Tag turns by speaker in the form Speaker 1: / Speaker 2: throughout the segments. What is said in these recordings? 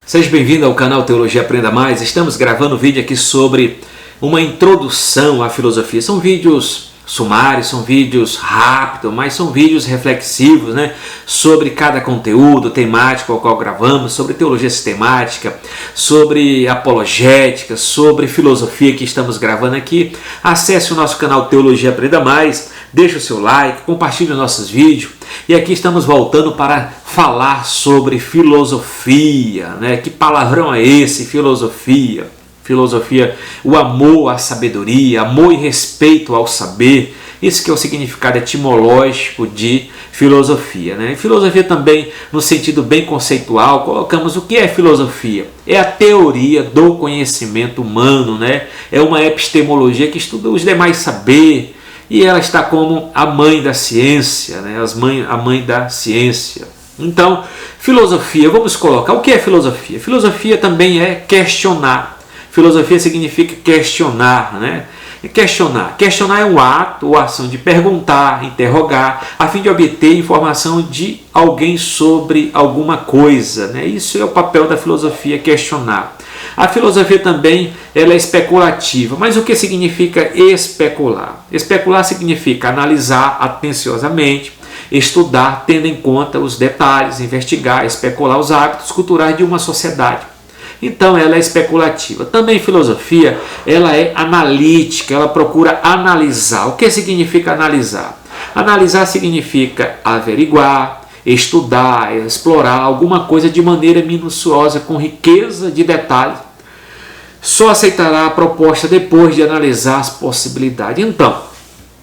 Speaker 1: Seja bem-vindo ao canal Teologia Aprenda Mais. Estamos gravando um vídeo aqui sobre uma introdução à filosofia. São vídeos sumários, são vídeos rápidos, mas são vídeos reflexivos, né? Sobre cada conteúdo temático ao qual gravamos, sobre teologia sistemática, sobre apologética, sobre filosofia que estamos gravando aqui. Acesse o nosso canal Teologia Aprenda Mais, deixe o seu like, compartilhe os nossos vídeos. E aqui estamos voltando para falar sobre filosofia, né? Que palavrão é esse, filosofia? Filosofia, o amor à sabedoria, amor e respeito ao saber. Isso que é o significado etimológico de filosofia, né? Filosofia também, no sentido bem conceitual, colocamos o que é filosofia? É a teoria do conhecimento humano, né? É uma epistemologia que estuda os demais saberes. E ela está como a mãe da ciência, né? A mãe da ciência. Então, filosofia, vamos colocar, o que é filosofia? Filosofia também é questionar. Filosofia significa questionar, né? Questionar. Questionar é um ato ou ação de perguntar, interrogar, a fim de obter informação de alguém sobre alguma coisa, né? Isso é o papel da filosofia, questionar. A filosofia também ela é especulativa. Mas o que significa especular? Especular significa analisar atenciosamente, estudar, tendo em conta os detalhes, investigar, especular os hábitos culturais de uma sociedade. Então ela é especulativa. Também filosofia, ela é analítica, ela procura analisar. O que significa analisar? Analisar significa averiguar, estudar, explorar alguma coisa de maneira minuciosa, com riqueza de detalhes. Só aceitará a proposta depois de analisar as possibilidades. Então,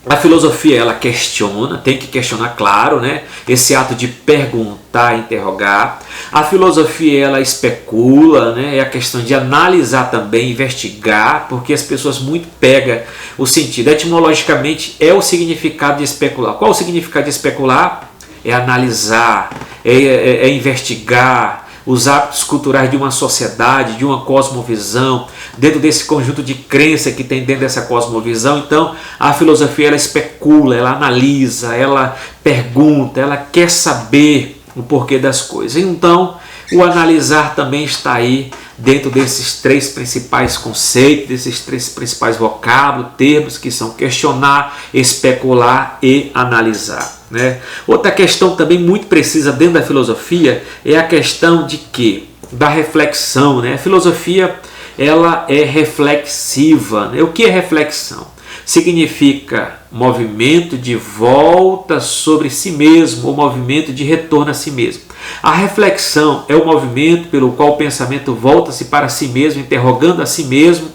Speaker 1: a filosofia ela questiona, tem que questionar, claro, né? Esse ato de perguntar, interrogar. A filosofia ela especula, né? É a questão de analisar também, investigar, porque as pessoas muito pegam o sentido. Etimologicamente é o significado de especular. Qual o significado de especular? É analisar, é investigar os hábitos culturais de uma sociedade, de uma cosmovisão, dentro desse conjunto de crença que tem dentro dessa cosmovisão. Então, a filosofia ela especula, ela analisa, ela pergunta, ela quer saber o porquê das coisas. Então, o analisar também está aí dentro desses três principais conceitos, desses três principais vocábulos, termos que são questionar, especular e analisar, né? Outra questão também muito precisa dentro da filosofia é a questão de quê? Da reflexão, né? A filosofia ela é reflexiva, né? O que é reflexão? Significa movimento de volta sobre si mesmo, ou movimento de retorno a si mesmo. A reflexão é o movimento pelo qual o pensamento volta-se para si mesmo, interrogando a si mesmo.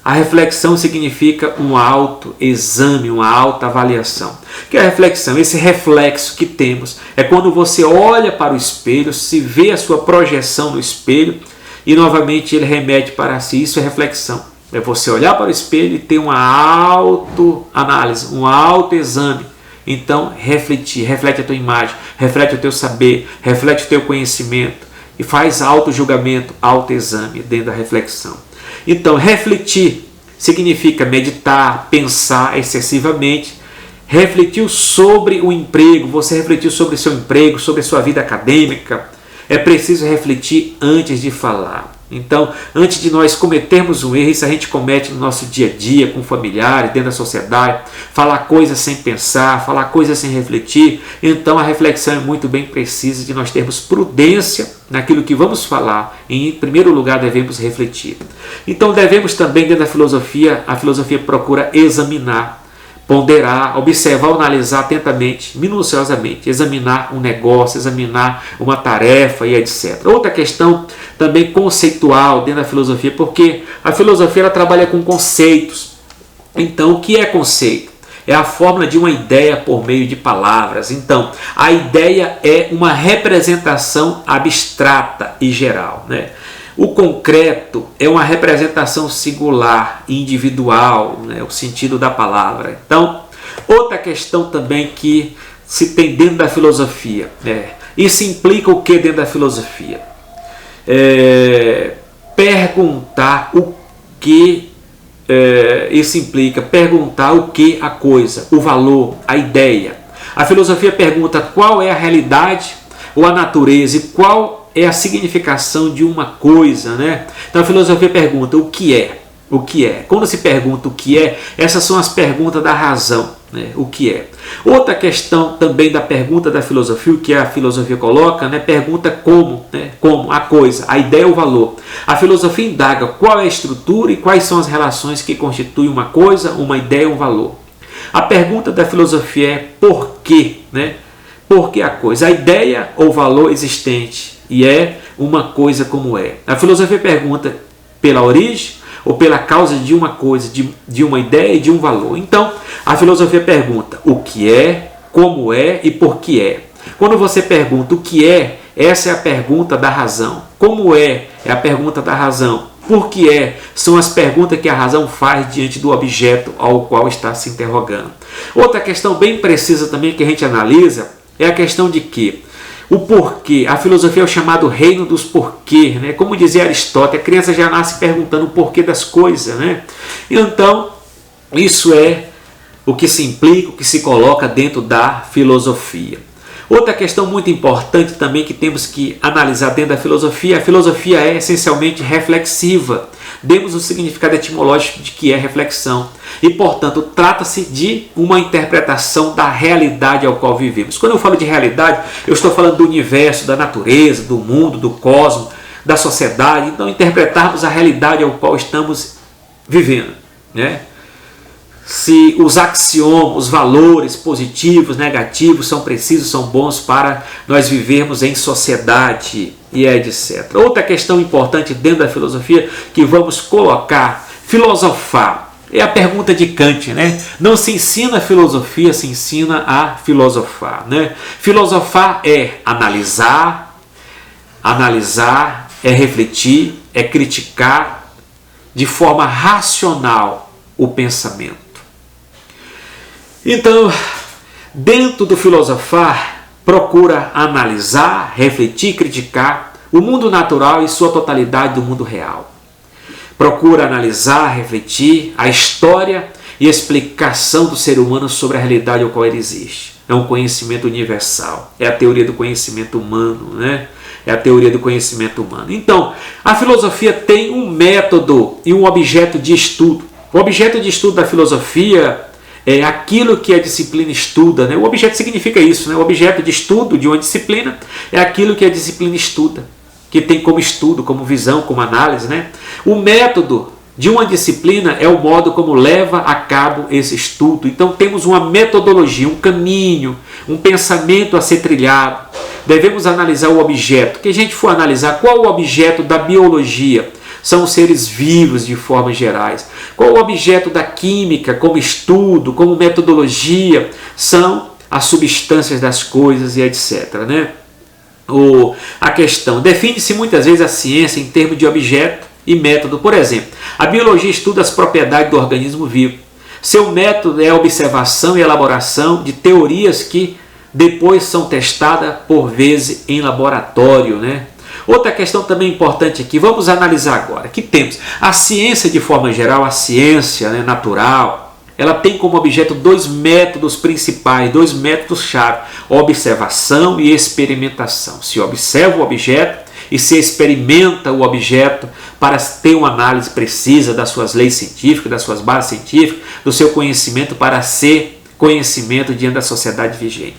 Speaker 1: A reflexão significa um autoexame, uma autoavaliação. O que é a reflexão? Esse reflexo que temos é quando você olha para o espelho, se vê a sua projeção no espelho e novamente ele remete para si. Isso é reflexão. É você olhar para o espelho e ter uma autoanálise, um autoexame. Então, refletir, reflete a tua imagem, reflete o teu saber, reflete o teu conhecimento e faz autojulgamento, autoexame dentro da reflexão. Então, refletir significa meditar, pensar excessivamente. Refletiu sobre o emprego, você refletiu sobre o seu emprego, sobre a sua vida acadêmica. É preciso refletir antes de falar. Então, antes de nós cometermos um erro, isso a gente comete no nosso dia a dia, com familiares, dentro da sociedade, falar coisas sem pensar, falar coisas sem refletir. Então, a reflexão é muito bem precisa de nós termos prudência naquilo que vamos falar. Em primeiro lugar, devemos refletir. Então, devemos também, dentro da filosofia, a filosofia procura examinar, ponderar, observar, analisar atentamente, minuciosamente, examinar um negócio, examinar uma tarefa e etc. Outra questão também conceitual dentro da filosofia, porque a filosofia ela trabalha com conceitos. Então, o que é conceito? É a fórmula de uma ideia por meio de palavras. Então, a ideia é uma representação abstrata e geral, né? O concreto é uma representação singular, individual, né, o sentido da palavra. Então, outra questão também que se tem dentro da filosofia, isso implica o que dentro da filosofia? Perguntar o que, isso implica perguntar o que a coisa, o valor, a ideia. A filosofia pergunta qual é a realidade ou a natureza e qual é a significação de uma coisa, né? Então a filosofia pergunta o que é? O que é? Quando se pergunta o que é, essas são as perguntas da razão, né? O que é? Outra questão também da pergunta da filosofia, o que a filosofia coloca, né? Pergunta como, né? Como, a coisa, a ideia, o valor. A filosofia indaga qual é a estrutura e quais são as relações que constituem uma coisa, uma ideia, um valor. A pergunta da filosofia é por quê, né? Por que a coisa? A ideia ou valor existente e é uma coisa como é. A filosofia pergunta pela origem ou pela causa de uma coisa, de uma ideia e de um valor. Então, a filosofia pergunta o que é, como é e por que é. Quando você pergunta o que é, essa é a pergunta da razão. Como é a pergunta da razão. Por que é, são as perguntas que a razão faz diante do objeto ao qual está se interrogando. Outra questão bem precisa também que a gente analisa é a questão de que o porquê, a filosofia é o chamado reino dos porquês, né? Como dizia Aristóteles, a criança já nasce perguntando o porquê das coisas, né? Então, isso é o que se implica, o que se coloca dentro da filosofia. Outra questão muito importante também que temos que analisar dentro da filosofia, a filosofia é essencialmente reflexiva. Demos o significado etimológico de que é reflexão. E, portanto, trata-se de uma interpretação da realidade ao qual vivemos. Quando eu falo de realidade, eu estou falando do universo, da natureza, do mundo, do cosmos, da sociedade. Então, interpretarmos a realidade ao qual estamos vivendo, né? Se os axiomas, os valores positivos, negativos são precisos, são bons para nós vivermos em sociedade e etc. Outra questão importante dentro da filosofia que vamos colocar, filosofar, é a pergunta de Kant, né? Não se ensina a filosofia, se ensina a filosofar, né? Filosofar é analisar, é refletir, é criticar de forma racional o pensamento. Então, dentro do filosofar, procura analisar, refletir, criticar o mundo natural e sua totalidade do mundo real. Procura analisar, refletir a história e explicação do ser humano sobre a realidade ao qual ele existe. É um conhecimento universal, é a teoria do conhecimento humano, né? É a teoria do conhecimento humano. Então, a filosofia tem um método e um objeto de estudo. O objeto de estudo da filosofia é aquilo que a disciplina estuda, né? O objeto significa isso, né? O objeto de estudo de uma disciplina é aquilo que a disciplina estuda, que tem como estudo, como visão, como análise, né? O método de uma disciplina é o modo como leva a cabo esse estudo. Então temos uma metodologia, um caminho, um pensamento a ser trilhado. Devemos analisar o objeto. Que a gente for analisar qual o objeto da biologia, são os seres vivos de formas gerais. Qual o objeto da química como estudo, como metodologia? São as substâncias das coisas e etc. Né? A questão, define-se muitas vezes a ciência em termos de objeto e método. Por exemplo, a biologia estuda as propriedades do organismo vivo. Seu método é a observação e elaboração de teorias que depois são testadas por vezes em laboratório, né? Outra questão também importante aqui, vamos analisar agora, que temos a ciência de forma geral, a ciência, né, natural, ela tem como objeto dois métodos principais, dois métodos-chave, observação e experimentação. Se observa o objeto e se experimenta o objeto para ter uma análise precisa das suas leis científicas, das suas bases científicas, do seu conhecimento para ser conhecimento diante da sociedade vigente.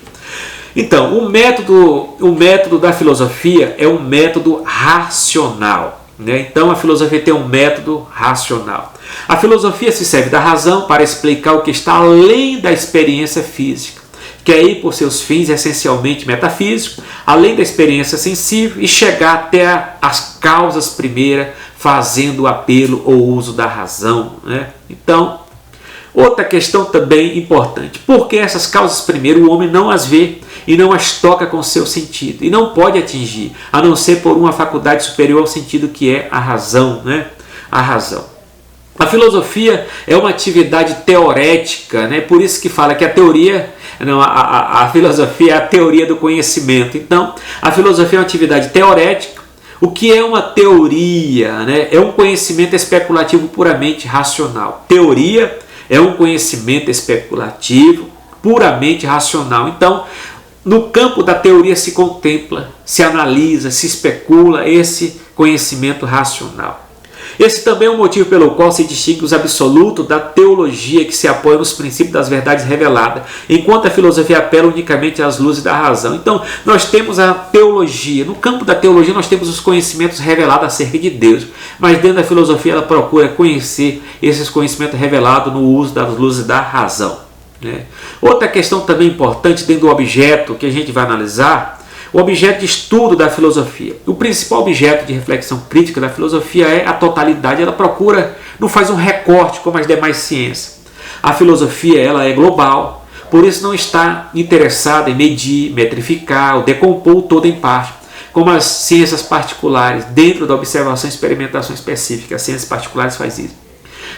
Speaker 1: Então, o método da filosofia é um método racional, né? Então, a filosofia tem um método racional. A filosofia se serve da razão para explicar o que está além da experiência física, que é ir por seus fins essencialmente metafísicos, além da experiência sensível e chegar até as causas primeiras, fazendo apelo ou uso da razão, né? Então, outra questão também importante, porque essas causas primeiro o homem não as vê e não as toca com seu sentido e não pode atingir, a não ser por uma faculdade superior ao sentido que é a razão, né? A razão. A filosofia é uma atividade teorética, né? Por isso que fala que a teoria, não, a filosofia é a teoria do conhecimento. Então, a filosofia é uma atividade teorética. O que é uma teoria, né? É um conhecimento especulativo puramente racional. Teoria é um conhecimento especulativo puramente racional. Então, No campo da teoria se contempla, se analisa, se especula esse conhecimento racional. Esse também é o motivo pelo qual se distingue os absolutos da teologia, que se apoia nos princípios das verdades reveladas, enquanto a filosofia apela unicamente às luzes da razão. Então, nós temos a teologia. No campo da teologia, nós temos os conhecimentos revelados acerca de Deus, mas dentro da filosofia, ela procura conhecer esses conhecimentos revelados no uso das luzes da razão. Outra questão também importante dentro do objeto que a gente vai analisar, o objeto de estudo da filosofia. O principal objeto de reflexão crítica da filosofia é a totalidade. Ela procura, não faz um recorte como as demais ciências. A filosofia ela é global, por isso não está interessada em medir, metrificar ou decompor o todo em parte, como as ciências particulares, dentro da observação e experimentação específica. As ciências particulares fazem isso.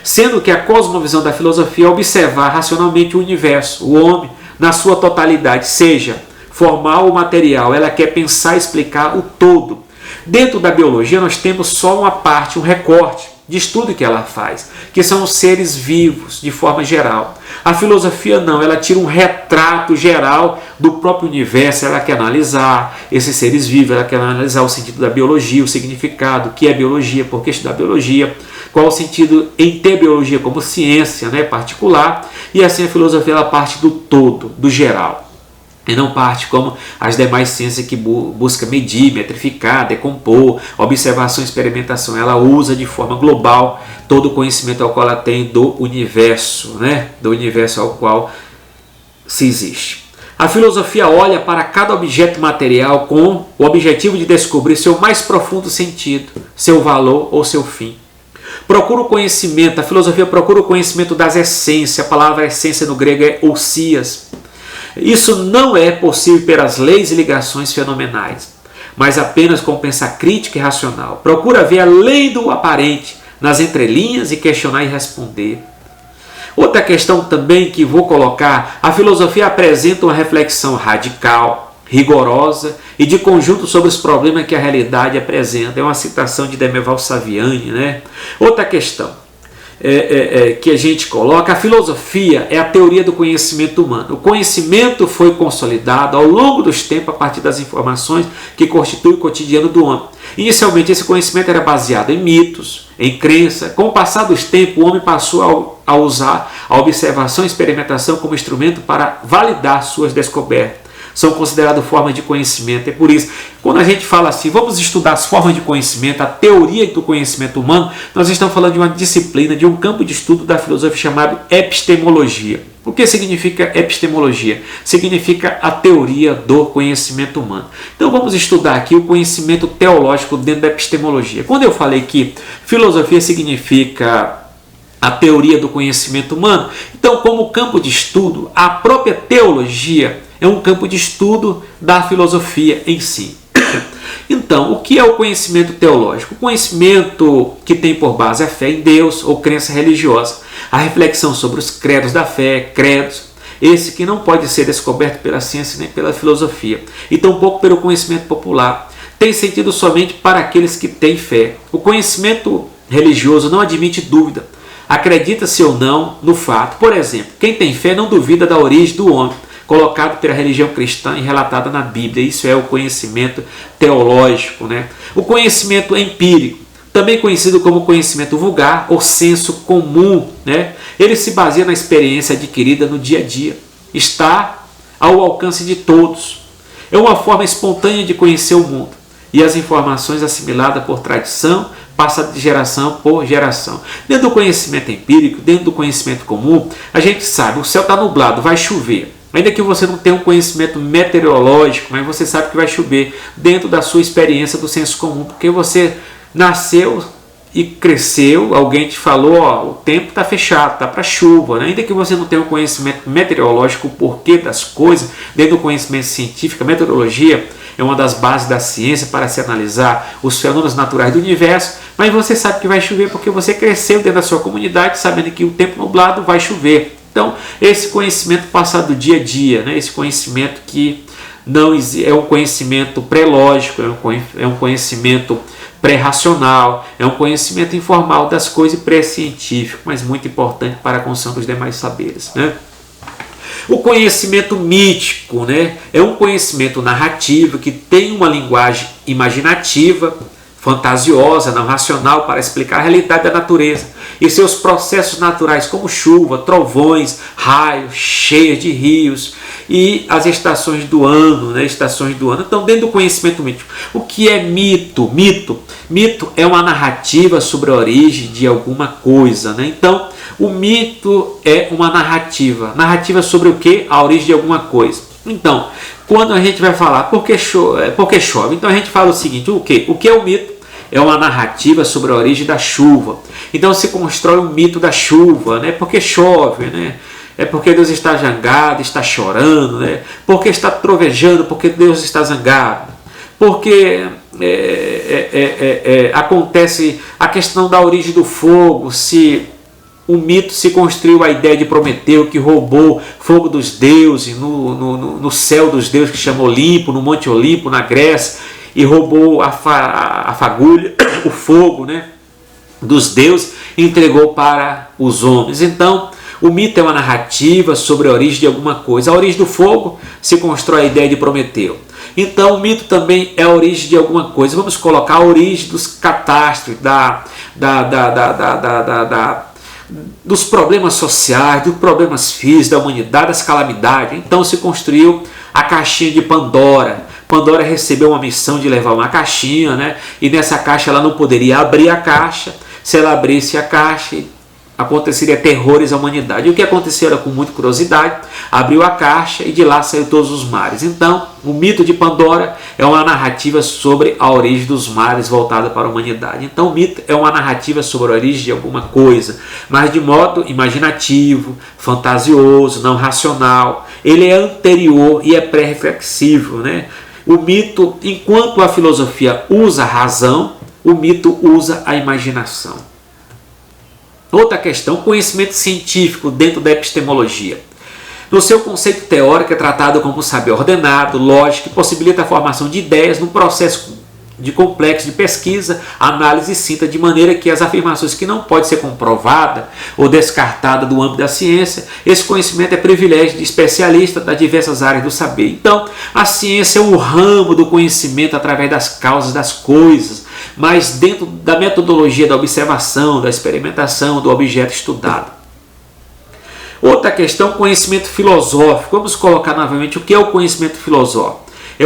Speaker 1: Sendo que a cosmovisão da filosofia é observar racionalmente o universo, o homem, na sua totalidade, seja formal ou material. Ela quer pensar e explicar o todo. Dentro da biologia nós temos só uma parte, um recorte de estudo que ela faz, que são os seres vivos de forma geral. A filosofia não, ela tira um retrato geral do próprio universo, ela quer analisar esses seres vivos, ela quer analisar o sentido da biologia, o significado, o que é biologia, por que estudar biologia, qual o sentido em ter biologia como ciência particular, e assim a filosofia ela parte do todo, do geral. E não parte como as demais ciências que busca medir, metrificar, decompor, observação e experimentação. Ela usa de forma global todo o conhecimento ao qual ela tem do universo, do universo ao qual se existe. A filosofia olha para cada objeto material com o objetivo de descobrir seu mais profundo sentido, seu valor ou seu fim. Procura o conhecimento, a filosofia procura o conhecimento das essências. A palavra essência no grego é ousias. Isso não é possível pelas leis e ligações fenomenais, mas apenas com pensar crítico e racional. Procura ver além do aparente, nas entrelinhas, e questionar e responder. Outra questão também que vou colocar, a filosofia apresenta uma reflexão radical, rigorosa e de conjunto sobre os problemas que a realidade apresenta. É uma citação de Demerval Saviani. Outra questão que a gente coloca, a filosofia é a teoria do conhecimento humano. O conhecimento foi consolidado ao longo dos tempos a partir das informações que constituem o cotidiano do homem. Inicialmente esse conhecimento era baseado em mitos, em crença. Com o passar dos tempos, o homem passou a usar a observação e experimentação como instrumento para validar suas descobertas. São consideradas formas de conhecimento. É por isso, quando a gente fala assim, vamos estudar as formas de conhecimento, a teoria do conhecimento humano, nós estamos falando de uma disciplina, de um campo de estudo da filosofia chamado epistemologia. O que significa epistemologia? Significa a teoria do conhecimento humano. Então vamos estudar aqui o conhecimento teológico dentro da epistemologia. Quando eu falei que filosofia significa a teoria do conhecimento humano, então como campo de estudo, a própria teologia é um campo de estudo da filosofia em si. Então, o que é o conhecimento teológico? O conhecimento que tem por base a fé em Deus ou crença religiosa. A reflexão sobre os credos da fé, credos, esse que não pode ser descoberto pela ciência nem pela filosofia, e tampouco pelo conhecimento popular. Tem sentido somente para aqueles que têm fé. O conhecimento religioso não admite dúvida. Acredita-se ou não no fato. Por exemplo, quem tem fé não duvida da origem do homem, colocado pela religião cristã e relatada na Bíblia. Isso é o conhecimento teológico. O conhecimento empírico, também conhecido como conhecimento vulgar ou senso comum, ele se baseia na experiência adquirida no dia a dia. Está ao alcance de todos. É uma forma espontânea de conhecer o mundo e as informações assimiladas por tradição, passada de geração por geração. Dentro do conhecimento empírico, dentro do conhecimento comum, a gente sabe, o céu está nublado, vai chover. Ainda que você não tenha um conhecimento meteorológico, mas você sabe que vai chover dentro da sua experiência do senso comum, porque você nasceu e cresceu, alguém te falou, o tempo está fechado, está para chuva. Ainda que você não tenha um conhecimento meteorológico, o porquê das coisas, dentro do conhecimento científico, a meteorologia é uma das bases da ciência para se analisar os fenômenos naturais do universo, mas você sabe que vai chover porque você cresceu dentro da sua comunidade sabendo que o tempo nublado vai chover. Então, esse conhecimento passado do dia a dia, esse conhecimento que não é um conhecimento pré-lógico, é um conhecimento pré-racional, é um conhecimento informal das coisas e pré-científico, mas muito importante para a construção dos demais saberes. O conhecimento mítico, né, é um conhecimento narrativo que tem uma linguagem imaginativa, fantasiosa, não racional, para explicar a realidade da natureza e seus processos naturais, como chuva, trovões, raios, cheias de rios e as estações do ano, né? Estações do ano. Então, dentro do conhecimento mítico, o que é mito? Mito é uma narrativa sobre a origem de alguma coisa, né? Então, o mito é uma narrativa sobre o que? A origem de alguma coisa. Então, quando a gente vai falar por que chove, então a gente fala o seguinte: o que é o mito? É uma narrativa sobre a origem da chuva. Então se constrói um mito da chuva, né? Porque chove, né? É porque Deus está zangado, está chorando, né? Porque está trovejando, porque Deus está zangado. Porque acontece a questão da origem do fogo, se o mito se construiu a ideia de Prometeu, que roubou fogo dos deuses, no céu dos deuses, que chama Olimpo, no Monte Olimpo, na Grécia, e roubou a fagulha, o fogo, né, dos deuses, e entregou para os homens. Então, o mito é uma narrativa sobre a origem de alguma coisa. A origem do fogo se constrói a ideia de Prometeu. Então, o mito também é a origem de alguma coisa. Vamos colocar a origem dos catástrofes, dos problemas sociais, dos problemas físicos, da humanidade, das calamidades. Então se construiu a caixinha de Pandora. Pandora recebeu uma missão de levar uma caixinha, né? E nessa caixa ela não poderia abrir a caixa. Se ela abrisse a caixa, aconteceria terrores à humanidade. E o que aconteceu era, com muita curiosidade, abriu a caixa e de lá saiu todos os mares. Então, o mito de Pandora é uma narrativa sobre a origem dos mares voltada para a humanidade. Então, o mito é uma narrativa sobre a origem de alguma coisa, mas de modo imaginativo, fantasioso, não racional. Ele é anterior e é pré-reflexivo, né? O mito, enquanto a filosofia usa a razão, o mito usa a imaginação. Outra questão, conhecimento científico dentro da epistemologia. No seu conceito teórico é tratado como saber ordenado, lógico, que possibilita a formação de ideias num processo de complexo de pesquisa, análise e síntese, de maneira que as afirmações que não podem ser comprovadas ou descartadas do âmbito da ciência, esse conhecimento é privilégio de especialistas das diversas áreas do saber. Então, a ciência é um ramo do conhecimento através das causas das coisas, mas dentro da metodologia da observação, da experimentação, do objeto estudado. Outra questão, conhecimento filosófico. Vamos colocar novamente o que é o conhecimento filosófico. É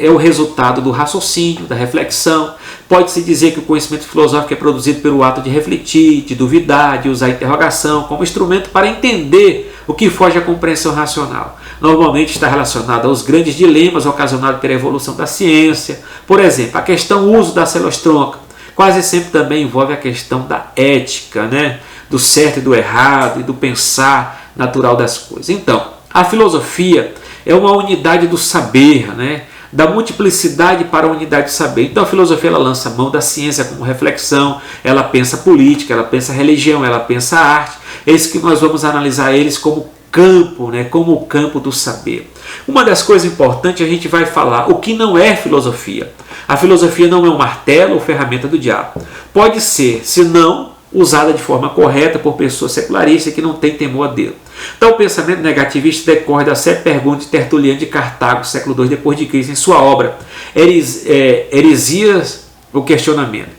Speaker 1: o resultado do raciocínio, da reflexão. Pode-se dizer que o conhecimento filosófico é produzido pelo ato de refletir, de duvidar, de usar a interrogação como instrumento para entender o que foge à compreensão racional. Normalmente está relacionado aos grandes dilemas ocasionados pela evolução da ciência. Por exemplo, a questão uso da célula-tronco quase sempre também envolve a questão da ética, né? Do certo e do errado e do pensar natural das coisas. Então, a filosofia é uma unidade do saber, né? Da multiplicidade para a unidade do saber. Então a filosofia ela lança a mão da ciência como reflexão, ela pensa política, ela pensa religião, ela pensa arte. É isso que nós vamos analisar eles como campo, né? Como o campo do saber. Uma das coisas importantes a gente vai falar o que não é filosofia. A filosofia não é um martelo ou ferramenta do diabo. Pode ser, se não usada de forma correta por pessoas secularistas que não têm temor a Deus. Então o pensamento negativista decorre das 7 perguntas de Tertuliano de Cartago, século II d.C., em sua obra Heresias, o questionamento.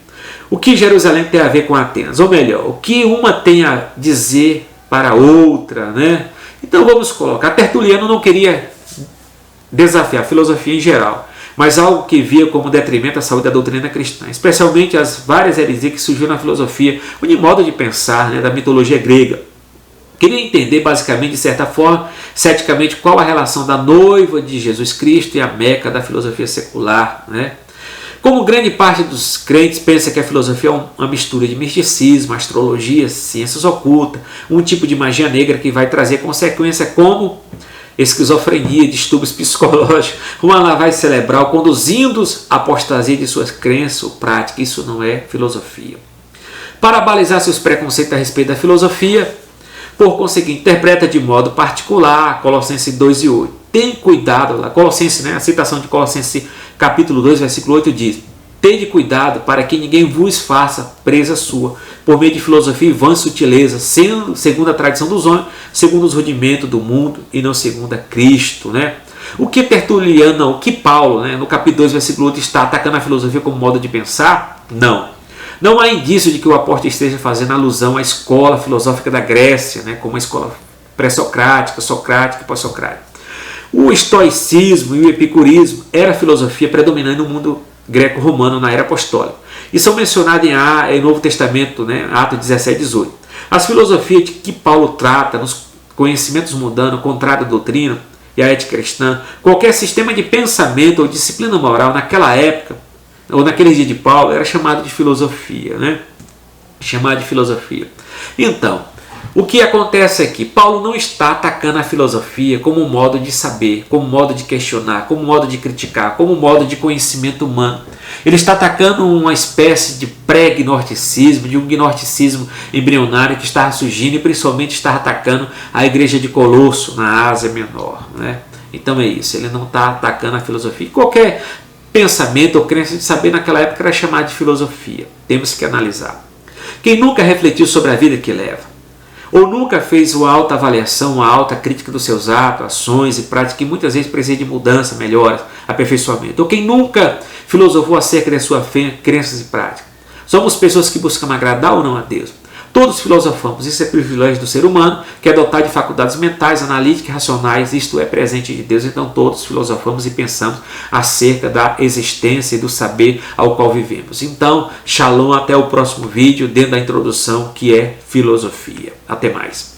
Speaker 1: O que Jerusalém tem a ver com Atenas? Ou melhor, o que uma tem a dizer para a outra, né? Então vamos colocar, Tertuliano não queria desafiar a filosofia em geral, mas algo que via como detrimento à saúde da doutrina cristã, especialmente as várias heresias que surgiram na filosofia, ou de modo de pensar, né, da mitologia grega. Queria entender, basicamente, de certa forma, ceticamente, qual a relação da noiva de Jesus Cristo e a Meca da filosofia secular, né? Como grande parte dos crentes pensa que a filosofia é uma mistura de misticismo, astrologia, ciências ocultas, um tipo de magia negra que vai trazer consequências como esquizofrenia, distúrbios psicológicos, uma lavagem cerebral, conduzindo-os à apostasia de suas crenças ou práticas. Isso não é filosofia. Para balizar seus preconceitos a respeito da filosofia, por conseguinte, interpreta de modo particular Colossenses 2:8. Tem cuidado, lá, Colossenses, né, a citação de Colossenses capítulo 2, versículo 8 diz: Tende cuidado para que ninguém vos faça presa sua, por meio de filosofia e vã sutileza, sendo segundo a tradição dos homens, segundo os rudimentos do mundo e não segundo a Cristo, né? O que Tertuliano, não, o que Paulo, né, no capítulo 2, versículo 8, está atacando a filosofia como modo de pensar? Não. Não há indício de que o apóstolo esteja fazendo alusão à escola filosófica da Grécia, né, como a escola pré-socrática, socrática e pós-socrática. O estoicismo e o epicurismo era a filosofia predominante no mundo greco-romano na era apostólica. E são mencionados em Novo Testamento, né, Atos 17 e 18. As filosofias de que Paulo trata nos conhecimentos mundanos, contrário à doutrina e à ética cristã, qualquer sistema de pensamento ou disciplina moral naquela época, ou naquele dia de Paulo, era chamado de filosofia, né? Chamado de filosofia. Então, o que acontece aqui? Paulo não está atacando a filosofia como um modo de saber, como um modo de questionar, como um modo de criticar, como um modo de conhecimento humano. Ele está atacando uma espécie de pré-gnosticismo, de um gnosticismo embrionário que está surgindo e principalmente está atacando a igreja de Colosso, na Ásia Menor, né? Então é isso, ele não está atacando a filosofia. Qualquer pensamento ou crença de saber naquela época era chamado de filosofia. Temos que analisar. Quem nunca refletiu sobre a vida que leva? Ou nunca fez uma alta avaliação, uma alta crítica dos seus atos, ações e práticas que muitas vezes precisam de mudança, melhoras, aperfeiçoamento? Ou quem nunca filosofou acerca da sua fé, crenças e práticas? Somos pessoas que buscam agradar ou não a Deus. Todos filosofamos, isso é privilégio do ser humano, que é dotado de faculdades mentais, analíticas e racionais, isto é presente de Deus, então todos filosofamos e pensamos acerca da existência e do saber ao qual vivemos. Então, shalom, até o próximo vídeo, dentro da introdução que é filosofia. Até mais.